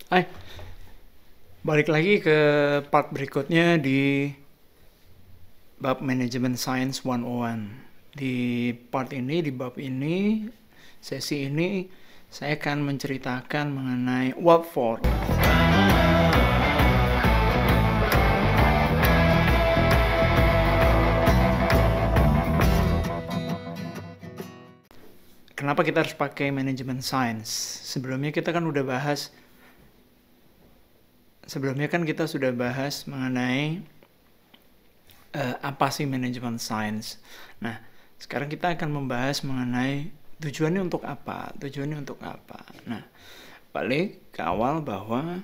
Hai, balik lagi ke part berikutnya di bab Management Science 101. Di part ini, di bab ini, sesi ini, saya akan menceritakan mengenai what for. Kenapa kita harus pakai Management Science? Sebelumnya kita sudah bahas mengenai apa sih Management Science. Nah, sekarang kita akan membahas mengenai tujuannya untuk apa. Nah, balik ke awal bahwa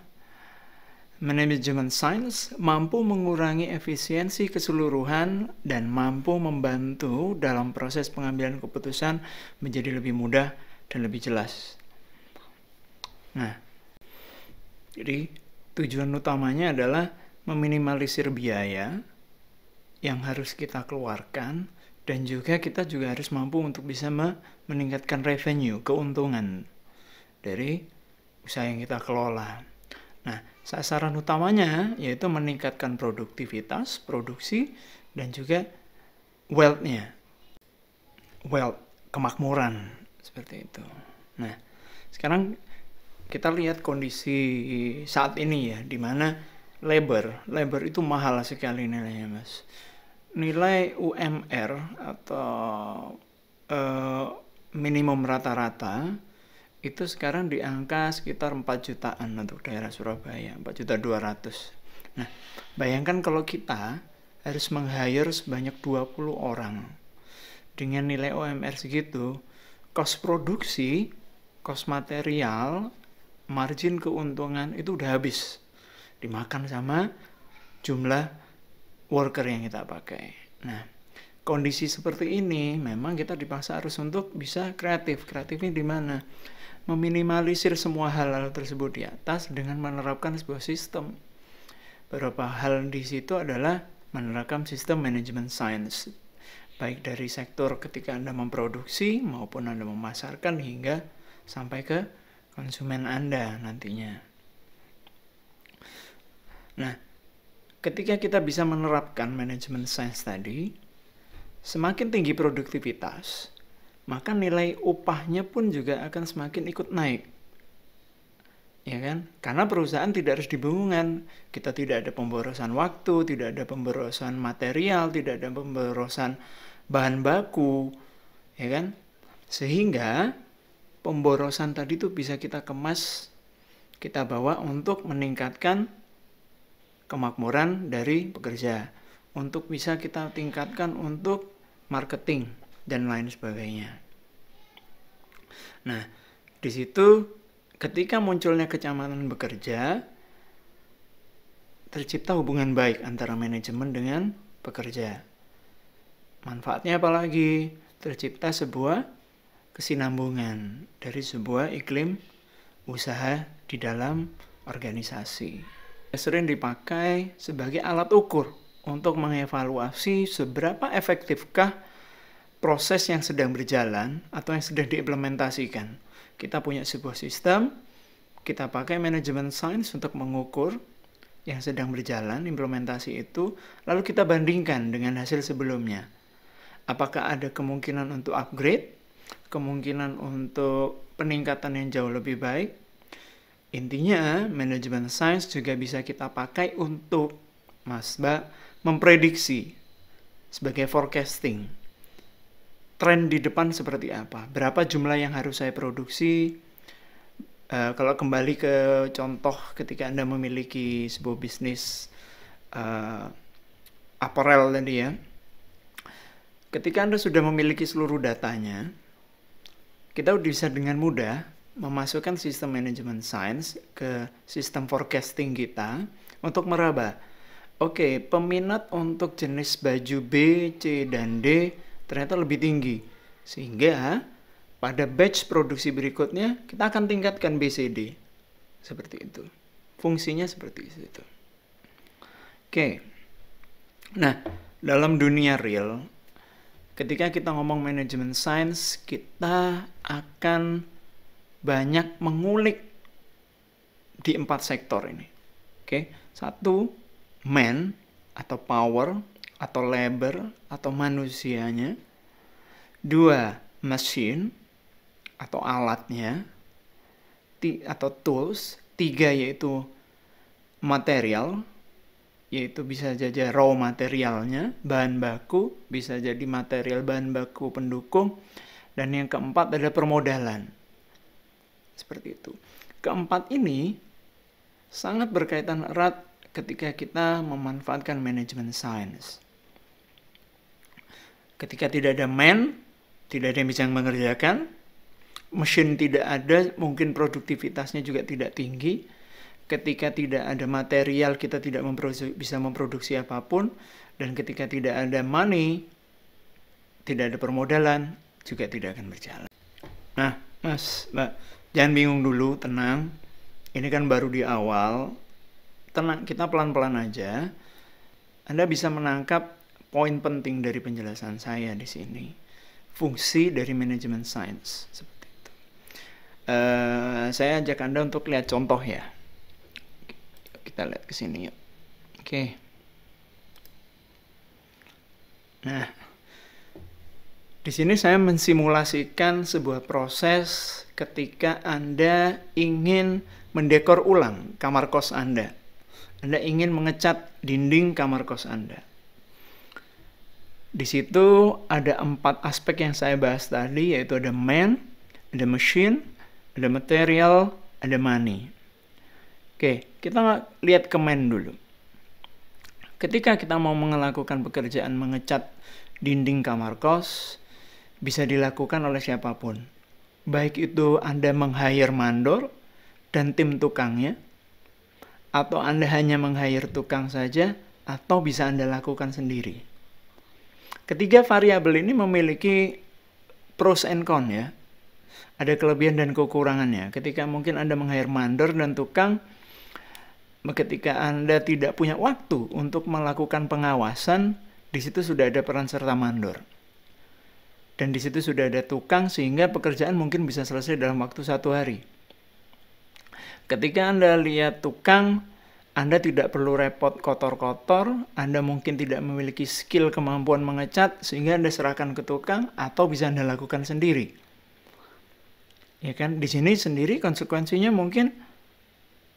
Management Science mampu mengurangi efisiensi keseluruhan dan mampu membantu dalam proses pengambilan keputusan menjadi lebih mudah dan lebih jelas. Nah, jadi tujuan utamanya adalah meminimalisir biaya yang harus kita keluarkan, dan juga kita harus mampu untuk bisa meningkatkan revenue, keuntungan dari usaha yang kita kelola. Nah, sasaran utamanya yaitu meningkatkan produktivitas, produksi, dan juga wealth, kemakmuran, seperti itu. Nah, sekarang kita lihat kondisi saat ini ya, di mana labor itu mahal sekali nilainya, Mas. Nilai UMR atau minimum rata-rata itu sekarang di angka sekitar 4 jutaan untuk daerah Surabaya, 4.200.000. Nah, bayangkan kalau kita harus meng-hire sebanyak 20 orang dengan nilai UMR segitu, cost produksi, cost material, margin keuntungan itu udah habis, dimakan sama jumlah worker yang kita pakai. Nah, kondisi seperti ini memang kita dipaksa harus untuk bisa kreatif. Kreatifnya di mana? Meminimalisir semua hal-hal tersebut di atas dengan menerapkan sebuah sistem. Beberapa hal di situ adalah menerapkan sistem Management Science, baik dari sektor ketika Anda memproduksi maupun Anda memasarkan hingga sampai ke konsumen Anda nantinya. Nah, ketika kita bisa menerapkan Management Science tadi, semakin tinggi produktivitas, maka nilai upahnya pun juga akan semakin ikut naik. Ya kan? Karena perusahaan tidak harus dibingungkan. Kita tidak ada pemborosan waktu, tidak ada pemborosan material, tidak ada pemborosan bahan baku, ya kan? Sehingga pemborosan tadi itu bisa kita kemas, kita bawa untuk meningkatkan kemakmuran dari pekerja, untuk bisa kita tingkatkan untuk marketing dan lain sebagainya. Nah, di situ ketika munculnya kenyamanan bekerja, tercipta hubungan baik antara manajemen dengan pekerja. Manfaatnya apalagi? Tercipta sebuah kesinambungan dari sebuah iklim usaha di dalam organisasi. Sering dipakai sebagai alat ukur untuk mengevaluasi seberapa efektifkah proses yang sedang berjalan atau yang sedang diimplementasikan. Kita punya sebuah sistem, kita pakai Management Science untuk mengukur yang sedang berjalan, implementasi itu, lalu kita bandingkan dengan hasil sebelumnya. Apakah ada kemungkinan untuk upgrade, kemungkinan untuk peningkatan yang jauh lebih baik. Intinya, Management Science juga bisa kita pakai untuk memprediksi sebagai forecasting. Tren di depan seperti apa? Berapa jumlah yang harus saya produksi? Kalau kembali ke contoh ketika Anda memiliki sebuah bisnis apparel tadi ya. Ketika Anda sudah memiliki seluruh datanya, kita bisa dengan mudah memasukkan sistem Management Science ke sistem forecasting kita untuk meraba. Oke, peminat untuk jenis baju B, C, dan D ternyata lebih tinggi. Sehingga pada batch produksi berikutnya kita akan tingkatkan B, C, D. Seperti itu. Fungsinya seperti itu. Oke. Nah, dalam dunia real, ketika kita ngomong Management Science, kita akan banyak mengulik di 4 sektor ini. Oke, 1, man atau power atau labor atau manusianya. 2, machine atau alatnya atau tools. 3 yaitu material, yaitu bisa jadi raw materialnya, bahan baku, bisa jadi material bahan baku pendukung. Dan yang keempat adalah permodalan. Seperti itu. Keempat ini sangat berkaitan erat ketika kita memanfaatkan manajemen science. Ketika tidak ada man, tidak ada yang bisa mengerjakan, mesin tidak ada, mungkin produktivitasnya juga tidak tinggi. Ketika tidak ada material, kita tidak bisa memproduksi apapun. Dan ketika tidak ada money, tidak ada permodalan, juga tidak akan berjalan. Nah, Mas, Mbak, jangan bingung dulu, tenang. Ini kan baru di awal. Tenang, kita pelan-pelan aja. Anda bisa menangkap poin penting dari penjelasan saya di sini. Fungsi dari manajemen science. Seperti itu. Saya ajak Anda untuk lihat contoh ya. Kita lihat ke sini yuk. Oke. Nah, di sini saya mensimulasikan sebuah proses ketika Anda ingin mendekor ulang kamar kos Anda. Anda ingin mengecat dinding kamar kos Anda. Di situ ada 4 aspek yang saya bahas tadi, yaitu ada man, ada machine, ada material, ada money. Oke, kita lihat ke man dulu. Ketika kita mau melakukan pekerjaan mengecat dinding kamar kos, bisa dilakukan oleh siapapun. Baik itu Anda meng-hire mandor dan tim tukangnya, atau Anda hanya meng-hire tukang saja, atau bisa Anda lakukan sendiri. Ketiga variabel ini memiliki pros and cons ya. Ada kelebihan dan kekurangannya. Ketika mungkin Anda meng-hire mandor dan tukang, ketika Anda tidak punya waktu untuk melakukan pengawasan, di situ sudah ada peran serta mandor. Dan di situ sudah ada tukang sehingga pekerjaan mungkin bisa selesai dalam waktu 1 hari. Ketika Anda lihat tukang, Anda tidak perlu repot kotor-kotor, Anda mungkin tidak memiliki skill kemampuan mengecat sehingga Anda serahkan ke tukang atau bisa Anda lakukan sendiri. Ya kan? Di sini sendiri konsekuensinya mungkin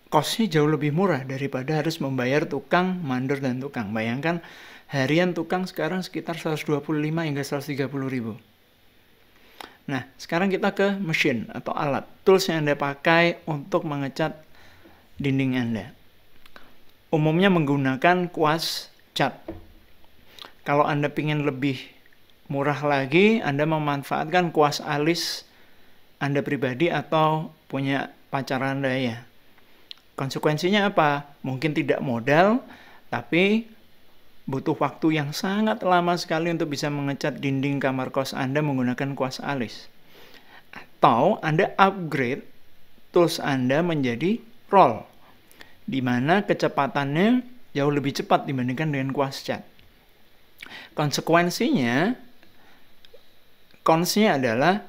kosnya jauh lebih murah daripada harus membayar tukang, mandor dan tukang. Bayangkan harian tukang sekarang sekitar 125 hingga 130 ribu. Nah, sekarang kita ke mesin atau alat. Tools yang Anda pakai untuk mengecat dinding Anda. Umumnya menggunakan kuas cat. Kalau Anda ingin lebih murah lagi, Anda memanfaatkan kuas alis Anda pribadi atau punya pacar Anda ya. Konsekuensinya apa? Mungkin tidak modal, tapi butuh waktu yang sangat lama sekali untuk bisa mengecat dinding kamar kos Anda menggunakan kuas alis. Atau Anda upgrade tools Anda menjadi roll, di mana kecepatannya jauh lebih cepat dibandingkan dengan kuas cat. Konsekuensinya, konsnya adalah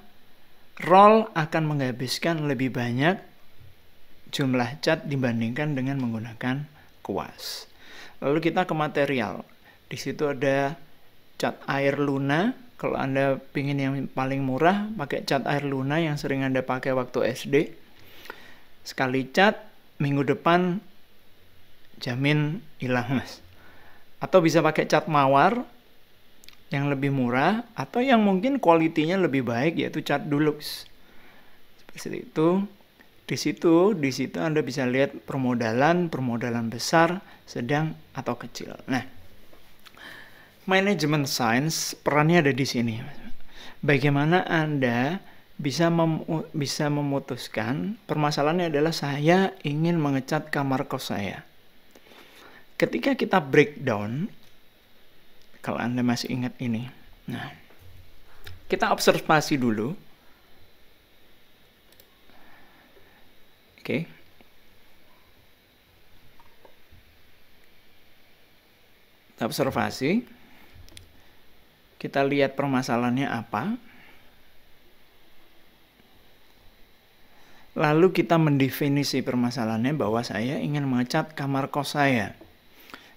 roll akan menghabiskan lebih banyak jumlah cat dibandingkan dengan menggunakan kuas. Lalu kita ke material. Di situ ada cat air Luna. Kalau Anda ingin yang paling murah, pakai cat air Luna yang sering Anda pakai waktu SD. Sekali cat, minggu depan jamin hilang, Mas. Atau bisa pakai cat mawar yang lebih murah, atau yang mungkin kualitinya lebih baik, yaitu cat Dulux. Seperti itu. Di situ Anda bisa lihat permodalan besar, sedang atau kecil. Nah, manajemen science perannya ada di sini. Bagaimana Anda bisa memutuskan, permasalahannya adalah saya ingin mengecat kamar kos saya. Ketika kita breakdown, kalau Anda masih ingat ini, nah, kita observasi dulu. Oke. Kita observasi. Kita lihat permasalahannya apa. Lalu kita mendefinisi permasalahannya bahwa saya ingin mengecat kamar kos saya.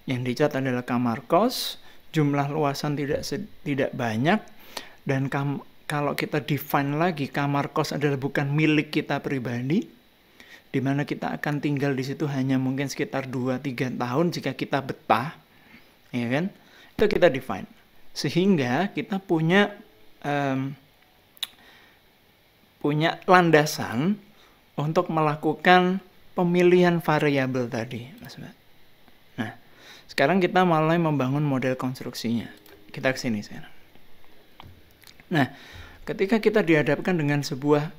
Yang dicat adalah kamar kos, jumlah luasan tidak banyak, dan kalau kita define lagi, kamar kos adalah bukan milik kita pribadi, di mana kita akan tinggal di situ hanya mungkin sekitar 2-3 tahun jika kita betah, ya kan? Itu kita define. Sehingga kita punya landasan untuk melakukan pemilihan variabel tadi, Mas Mbak. Nah, sekarang kita mulai membangun model konstruksinya. Kita ke sini sekarang. Nah, ketika kita dihadapkan dengan sebuah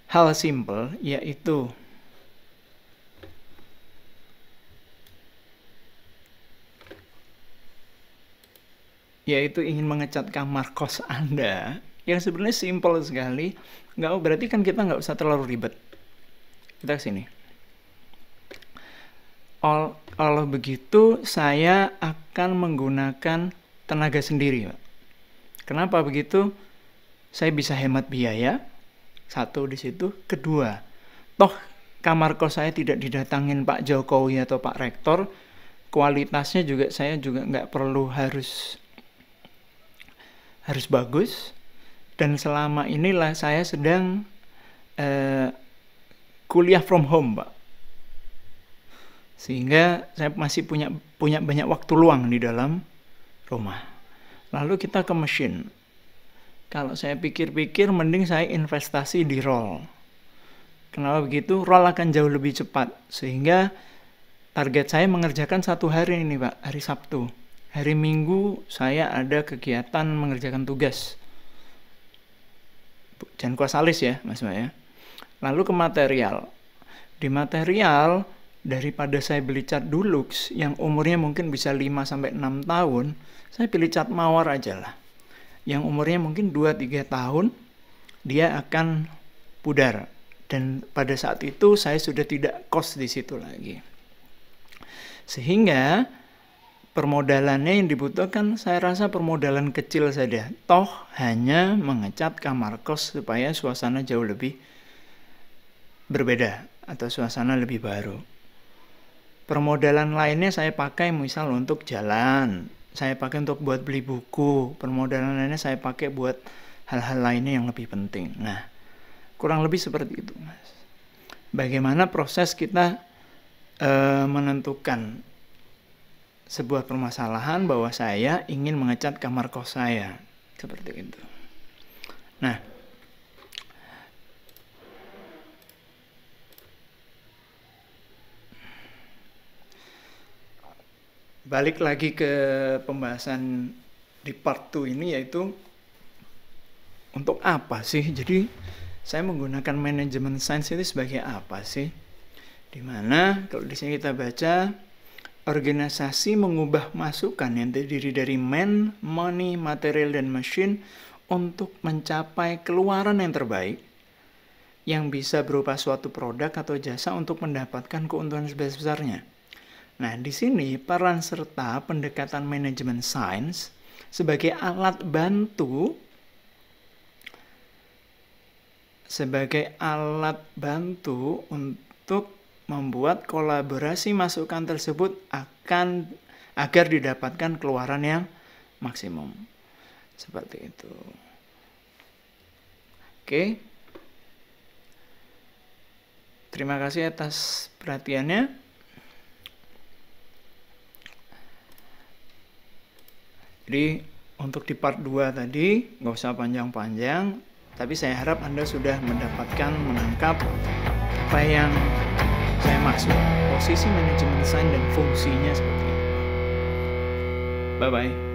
hal simple, yaitu ingin mengecat kamar kos Anda, yang sebenarnya simple sekali, berarti kan kita nggak usah terlalu ribet. Kita ke sini. Kalau begitu, saya akan menggunakan tenaga sendiri, Pak. Kenapa begitu? Saya bisa hemat biaya. Satu di situ. Kedua, toh kamar kos saya tidak didatangin Pak Jokowi atau Pak Rektor. Kualitasnya juga saya juga nggak perlu harus bagus. Dan selama inilah saya sedang kuliah from home, Pak. Sehingga saya masih punya banyak waktu luang di dalam rumah. Lalu kita ke mesin. Kalau saya pikir-pikir, mending saya investasi di roll. Kenapa begitu? Roll akan jauh lebih cepat. Sehingga target saya mengerjakan 1 hari ini, Pak, hari Sabtu. Hari Minggu saya ada kegiatan mengerjakan tugas. Jangan kuasalis ya, Mas Mbak ya. Lalu ke material. Di material, daripada saya beli cat Dulux yang umurnya mungkin bisa 5-6 tahun, saya pilih cat mawar aja lah. Yang umurnya mungkin 2-3 tahun, dia akan pudar. Dan pada saat itu saya sudah tidak kos di situ lagi. Sehingga permodalannya yang dibutuhkan, saya rasa permodalan kecil saja. Toh hanya mengecat kamar kos supaya suasana jauh lebih berbeda atau suasana lebih baru. Permodalan lainnya saya pakai misal untuk jalan, saya pakai untuk buat beli buku, permodalan lainnya saya pakai buat hal-hal lainnya yang lebih penting. Nah, kurang lebih seperti itu, Mas. Bagaimana proses kita menentukan sebuah permasalahan bahwa saya ingin mengecat kamar kos saya, seperti itu. Nah, balik lagi ke pembahasan di part 2 ini, yaitu untuk apa sih? Jadi saya menggunakan manajemen science itu sebagai apa sih? Dimana kalau di sini kita baca, organisasi mengubah masukan yang terdiri dari man, money, material, dan machine untuk mencapai keluaran yang terbaik yang bisa berupa suatu produk atau jasa untuk mendapatkan keuntungan sebesar-besarnya. Nah, di sini peran serta pendekatan manajemen sains sebagai alat bantu untuk membuat kolaborasi masukan tersebut agar didapatkan keluaran yang maksimum. Seperti itu. Oke. Terima kasih atas perhatiannya. Jadi untuk di part 2 tadi nggak usah panjang-panjang, tapi saya harap Anda sudah menangkap apa yang saya maksud, posisi manajemen sains dan fungsinya seperti itu. Bye-bye.